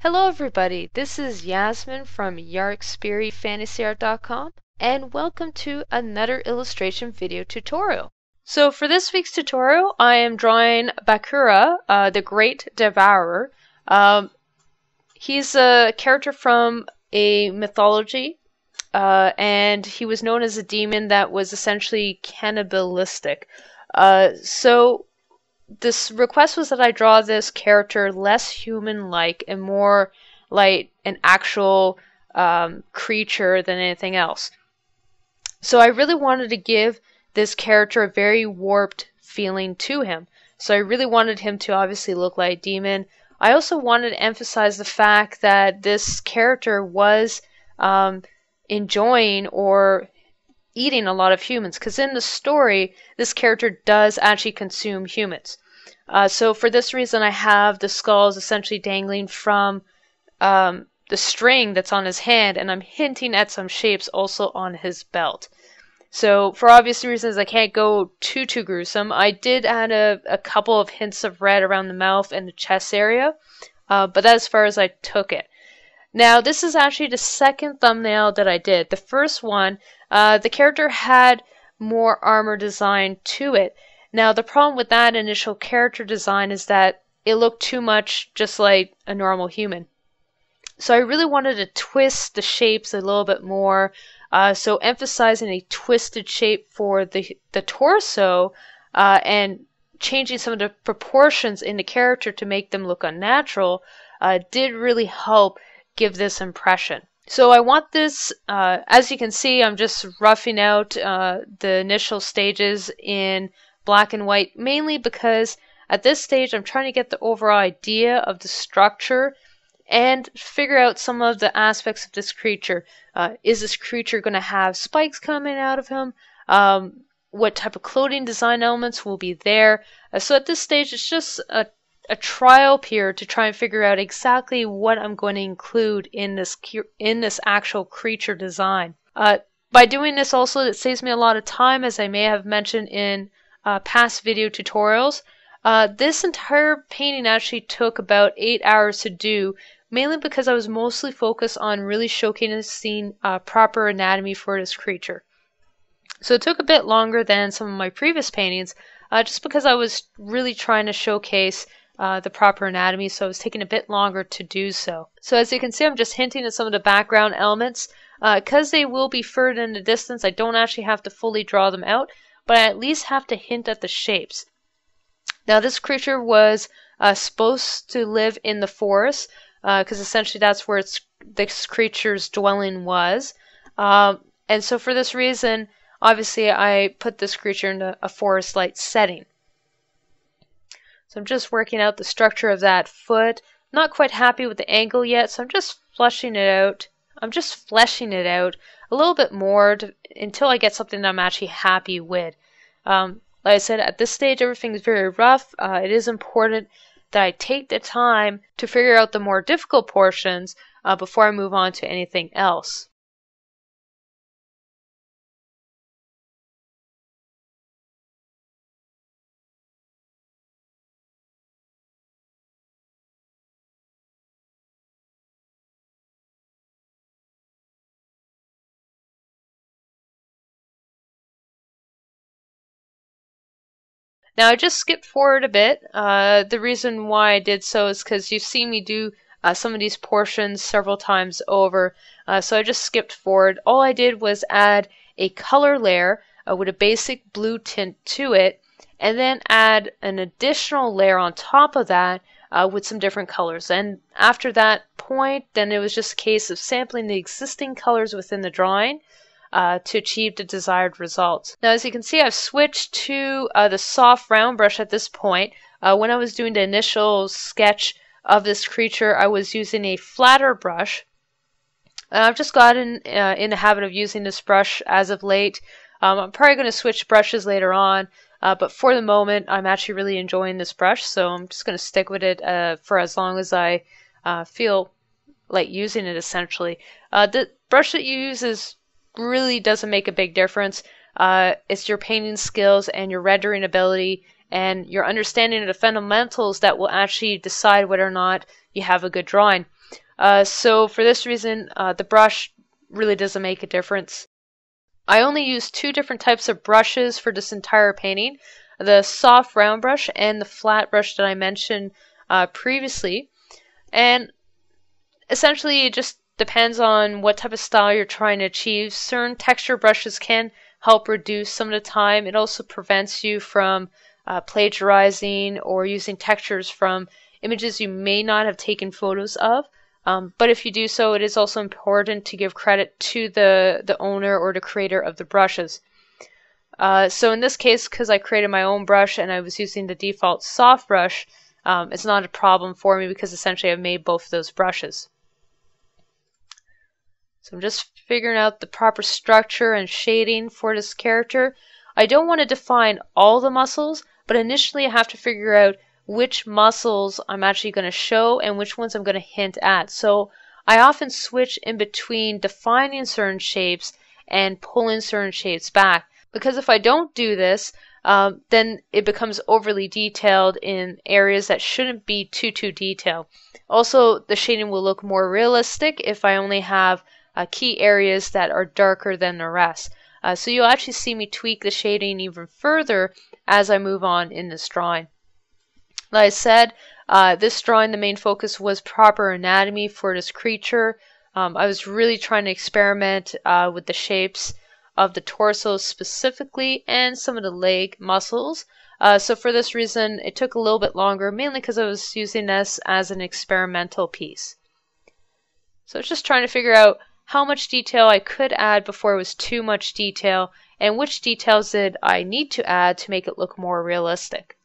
Hello everybody, this is Yasmin from Yarkspiri fantasyart.com and welcome to another illustration video tutorial. So for this week's tutorial, I am drawing Bakasura, the Great Devourer. He's a character from a mythology, and he was known as a demon that was essentially cannibalistic. So this request was that I draw this character less human-like and more like an actual creature than anything else. So I really wanted to give this character a very warped feeling to him. So I really wanted him to obviously look like a demon. I also wanted to emphasize the fact that this character was enjoying or eating a lot of humans, because in the story, this character does actually consume humans. So for this reason, I have the skulls essentially dangling from the string that's on his hand, and I'm hinting at some shapes also on his belt. So for obvious reasons, I can't go too gruesome. I did add a couple of hints of red around the mouth and the chest area, but that's as far as I took it. Now, this is actually the second thumbnail that I did. The first one, the character had more armor design to it. Now, the problem with that initial character design is that it looked too much just like a normal human. So I really wanted to twist the shapes a little bit more, so emphasizing a twisted shape for the torso and changing some of the proportions in the character to make them look unnatural did really help give this impression. So I want this, as you can see, I'm just roughing out the initial stages in black and white, mainly because at this stage I'm trying to get the overall idea of the structure and figure out some of the aspects of this creature. Is this creature going to have spikes coming out of him? What type of clothing design elements will be there? So at this stage it's just a trial period to try and figure out exactly what I'm going to include in this actual creature design. By doing this also, it saves me a lot of time, as I may have mentioned in past video tutorials. This entire painting actually took about 8 hours to do, mainly because I was mostly focused on really showcasing proper anatomy for this creature. So it took a bit longer than some of my previous paintings, just because I was really trying to showcase the proper anatomy, so it was taking a bit longer to do so. So as you can see, I'm just hinting at some of the background elements. Because they will be further in the distance, I don't actually have to fully draw them out, but I at least have to hint at the shapes. Now, this creature was supposed to live in the forest, because essentially that's where this creature's dwelling was. And so for this reason, obviously I put this creature in a forest-like setting. So I'm just working out the structure of that foot. Not quite happy with the angle yet, so I'm just fleshing it out. I'm just fleshing it out a little bit more until I get something that I'm actually happy with. Like I said, at this stage everything is very rough. It is important that I take the time to figure out the more difficult portions before I move on to anything else. Now, I just skipped forward a bit. The reason why I did so is because you've seen me do some of these portions several times over, so I just skipped forward. All I did was add a color layer with a basic blue tint to it, and then add an additional layer on top of that with some different colors. And after that point, then it was just a case of sampling the existing colors within the drawing to achieve the desired results. Now, as you can see, I've switched to the soft round brush at this point. When I was doing the initial sketch of this creature, I was using a flatter brush. I've just gotten in the habit of using this brush as of late. I'm probably going to switch brushes later on, but for the moment, I'm actually really enjoying this brush, so I'm just going to stick with it for as long as I feel like using it, essentially. The brush that you use really doesn't make a big difference. It's your painting skills and your rendering ability and your understanding of the fundamentals that will actually decide whether or not you have a good drawing. So for this reason, the brush really doesn't make a difference. I only use two different types of brushes for this entire painting, the soft round brush and the flat brush that I mentioned previously. And essentially it just depends on what type of style you're trying to achieve. Certain texture brushes can help reduce some of the time. It also prevents you from plagiarizing or using textures from images you may not have taken photos of. But if you do so, it is also important to give credit to the owner or the creator of the brushes. So in this case, because I created my own brush and I was using the default soft brush, it's not a problem for me because essentially I've made both of those brushes. So I'm just figuring out the proper structure and shading for this character. I don't want to define all the muscles, but initially I have to figure out which muscles I'm actually going to show and which ones I'm going to hint at. So I often switch in between defining certain shapes and pulling certain shapes back. Because if I don't do this, then it becomes overly detailed in areas that shouldn't be too detailed. Also, the shading will look more realistic if I only have key areas that are darker than the rest. So you'll actually see me tweak the shading even further as I move on in this drawing. Like I said, this drawing, the main focus was proper anatomy for this creature. I was really trying to experiment with the shapes of the torso specifically and some of the leg muscles. So for this reason, it took a little bit longer, mainly because I was using this as an experimental piece. So it's just trying to figure out how much detail I could add before it was too much detail, and which details did I need to add to make it look more realistic.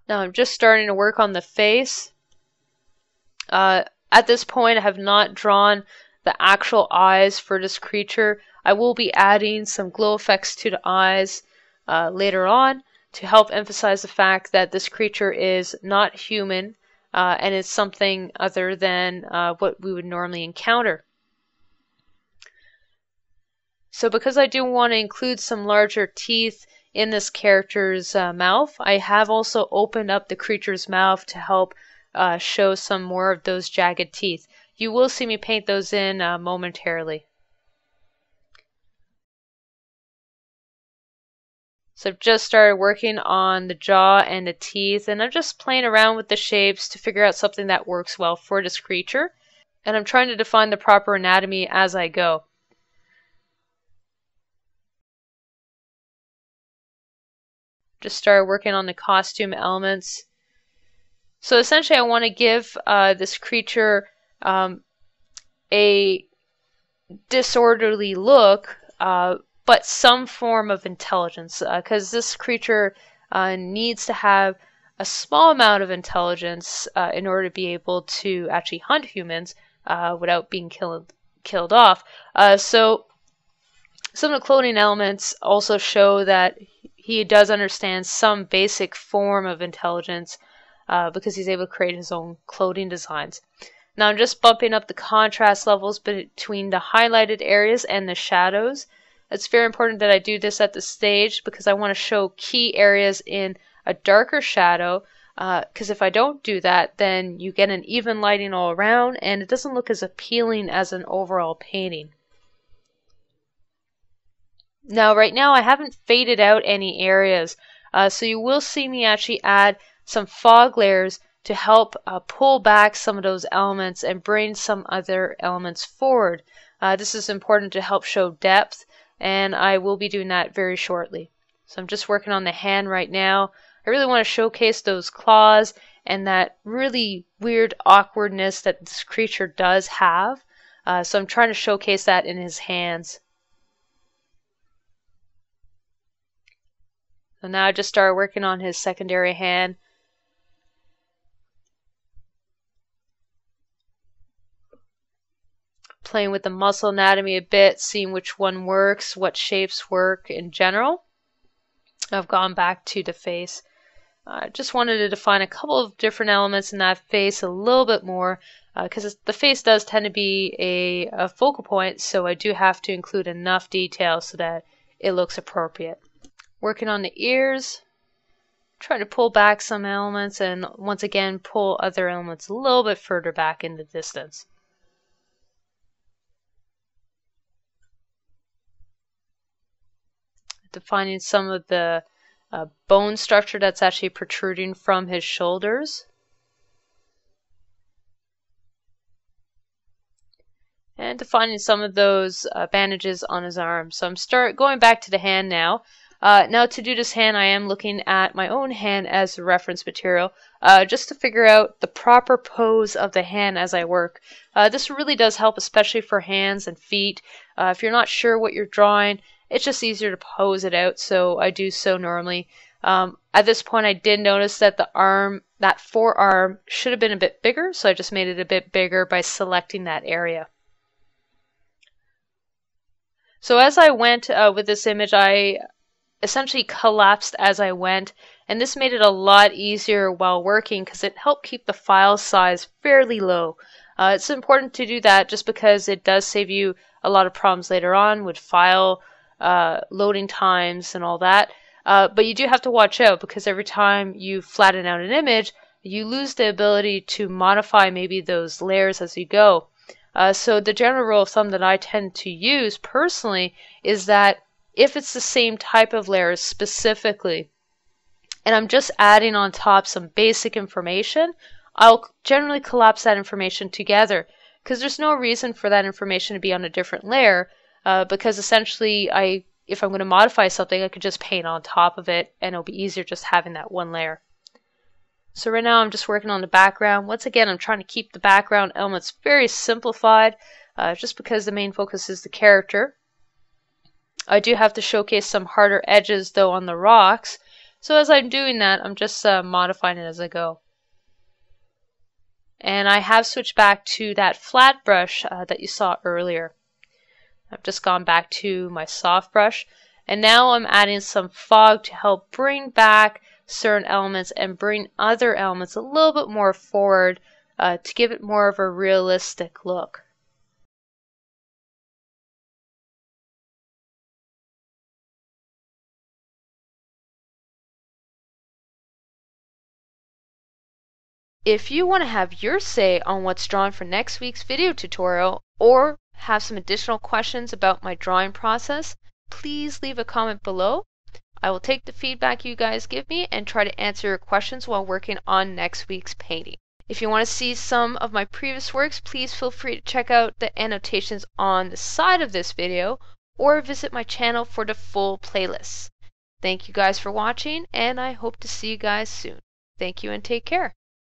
Now I'm just starting to work on the face. At this point, I have not drawn the actual eyes for this creature. I will be adding some glow effects to the eyes later on to help emphasize the fact that this creature is not human and is something other than what we would normally encounter. So because I do want to include some larger teeth in this character's mouth, I have also opened up the creature's mouth to help show some more of those jagged teeth. You will see me paint those in momentarily. So I've just started working on the jaw and the teeth, and I'm just playing around with the shapes to figure out something that works well for this creature. And I'm trying to define the proper anatomy as I go. Just started working on the costume elements. So essentially I want to give this creature a disorderly look, but some form of intelligence, because this creature needs to have a small amount of intelligence in order to be able to actually hunt humans without being killed off. So some of the clothing elements also show that he does understand some basic form of intelligence because he's able to create his own clothing designs. Now I'm just bumping up the contrast levels between the highlighted areas and the shadows. It's very important that I do this at this stage because I want to show key areas in a darker shadow, because if I don't do that, then you get an even lighting all around and it doesn't look as appealing as an overall painting. Now right now I haven't faded out any areas, so you will see me actually add some fog layers to help pull back some of those elements and bring some other elements forward. This is important to help show depth, and I will be doing that very shortly. So I'm just working on the hand right now. I really want to showcase those claws and that really weird awkwardness that this creature does have. So I'm trying to showcase that in his hands. So now I just started working on his secondary hand. playing with the muscle anatomy a bit, seeing which one works, what shapes work in general. I've gone back to the face. I just wanted to define a couple of different elements in that face a little bit more, because the face does tend to be a focal point, so I do have to include enough detail so that it looks appropriate. Working on the ears, trying to pull back some elements and once again pull other elements a little bit further back in the distance. Defining some of the bone structure that's actually protruding from his shoulders. And defining some of those bandages on his arms. So I'm going back to the hand now. Now to do this hand, I am looking at my own hand as a reference material, just to figure out the proper pose of the hand as I work. This really does help, especially for hands and feet. If you're not sure what you're drawing, it's just easier to pose it out, so I do so normally. At this point, I did notice that that forearm should have been a bit bigger, so I just made it a bit bigger by selecting that area. So as I went with this image, I essentially collapsed as I went, and this made it a lot easier while working because it helped keep the file size fairly low. It's important to do that just because it does save you a lot of problems later on with file loading times and all that. But you do have to watch out because every time you flatten out an image, you lose the ability to modify maybe those layers as you go. So the general rule of thumb that I tend to use personally is that if it's the same type of layers specifically, and I'm just adding on top some basic information, I'll generally collapse that information together because there's no reason for that information to be on a different layer, because essentially if I'm going to modify something, I could just paint on top of it and it'll be easier just having that one layer. So right now I'm just working on the background. Once again, I'm trying to keep the background elements very simplified, just because the main focus is the character. I do have to showcase some harder edges though on the rocks, so as I'm doing that, I'm just modifying it as I go. And I have switched back to that flat brush that you saw earlier. I've just gone back to my soft brush, and now I'm adding some fog to help bring back certain elements and bring other elements a little bit more forward to give it more of a realistic look. If you want to have your say on what's drawn for next week's video tutorial, or have some additional questions about my drawing process, please leave a comment below. I will take the feedback you guys give me and try to answer your questions while working on next week's painting. If you want to see some of my previous works, please feel free to check out the annotations on the side of this video or visit my channel for the full playlists. Thank you guys for watching, and I hope to see you guys soon. Thank you and take care.